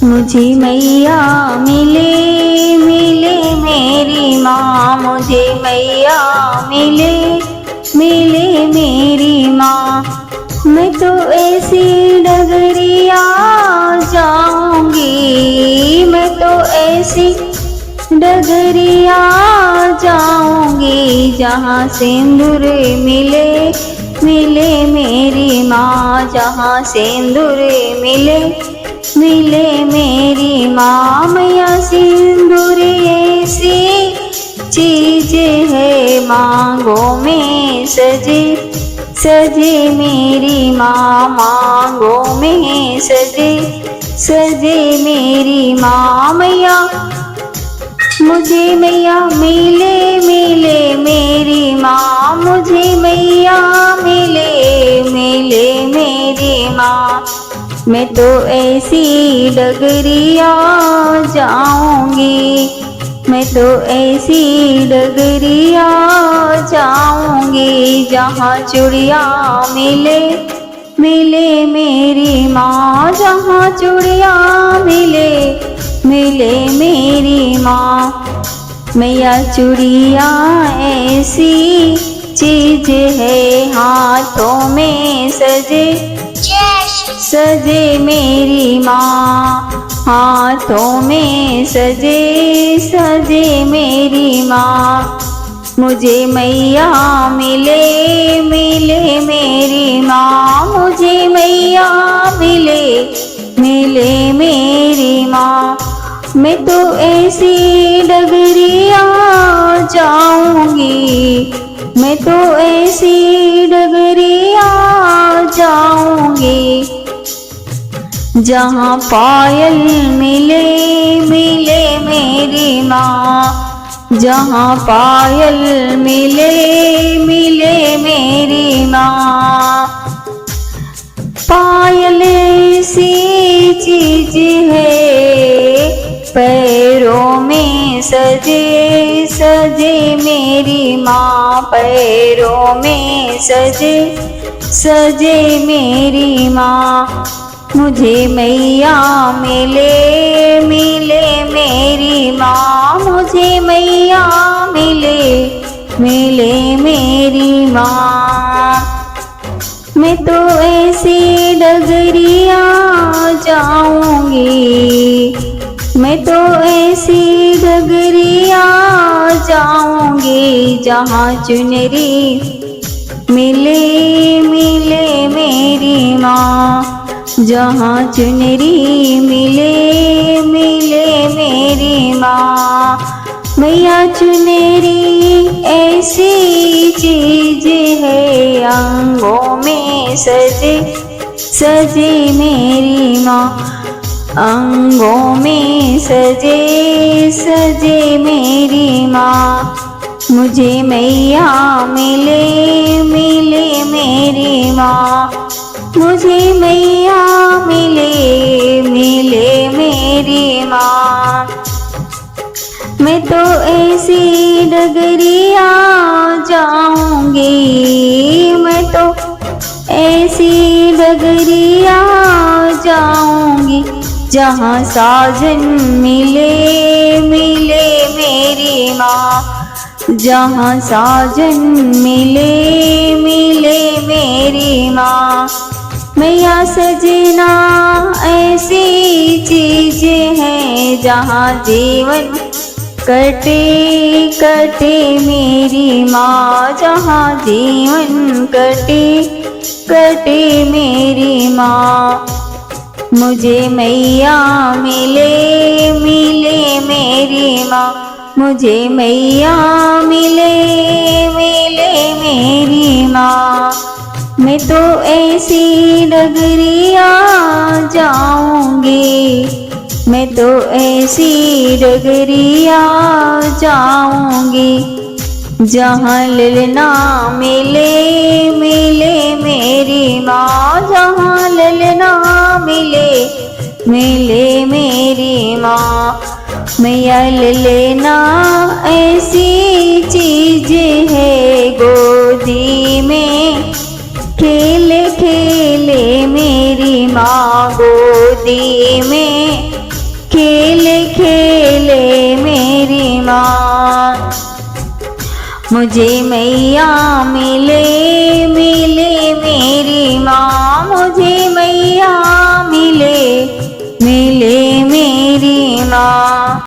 मुझे मैया मिले मिले मेरी माँ, मुझे मैया मिले मिले मेरी माँ। मैं तो ऐसी डगरिया जाऊंगी, मैं तो ऐसी डगरिया जाऊंगी जहाँ सिंदूर मिले मिले मेरी माँ, जहाँ सिंदूर मिले मिले मेरी माँ। मैया सिंदूर ऐसी चीज है मांगों में सजे सजे मेरी माँ, मांगों में सजे सजे मेरी माँ। मैया मुझे मैया मिले मिले मेरी माँ, मुझे मैया मिले मिले मेरी माँ। मैं तो ऐसी डगरिया जाऊंगी, मैं तो ऐसी डगरिया जाऊंगी जहाँ चूड़िया मिले मिले मेरी माँ, जहाँ चूड़िया मिले मिले मेरी माँ। मैया चूड़िया ऐसी चीज है हाथों में सजे सजे मेरी माँ, हाथों में सजे सजे मेरी माँ। मुझे मैया मिले मिले मेरी माँ, मुझे मैया मिले मिले मेरी माँ। मैं तो ऐसी डगरिया जाऊंगी, मैं तो ऐसी डगरिया जाऊंगी जहाँ पायल मिले मिले मेरी माँ, जहाँ पायल मिले मिले मेरी माँ। पायल ऐसी चीज है पैरों में सजे सजे मेरी माँ, पैरों में सजे सजे मेरी माँ। मुझे मैया मिले मिले मेरी माँ, मुझे मैया मिले मिले मेरी माँ। मैं तो ऐसी डगरिया जाऊंगी, मैं तो ऐसी डगरिया जाऊंगी जहाँ चुनरी मिले मिले मेरी माँ, जहाँ चुनरी मिले मिले मेरी माँ। मैया चुनरी ऐसी चीज है अंगों में सजे सजे मेरी माँ, अंगों में सजे सजे मेरी माँ। मुझे मैया मिले मिले मेरी माँ, मुझे मैया मिले मिले मेरी माँ। मैं तो ऐसी डगरिया जाऊंगी, मैं तो ऐसी डगरिया जाऊंगी जहाँ साजन मिले मिले मेरी माँ, जहाँ साजन मिले मिले मेरी माँ। मैया सजना ऐसी चीज है जहाँ जीवन कटे कटे मेरी माँ, जहाँ जीवन कटे कटे मेरी माँ। मुझे मैया मिले मिले मेरी माँ, मुझे मैया मिले मिले मेरी माँ। मैं तो ऐसी डगरिया जाऊंगी, मैं तो ऐसी डगरिया जाऊंगी जहाँ ललना मिले मिले मेरी माँ, जहाँ ललना मिले मिले मेरी माँ। मैया ललना ऐसी चीज है गोदी में खेले खेले मेरी माँ, गोदी में मुझे मैया मिल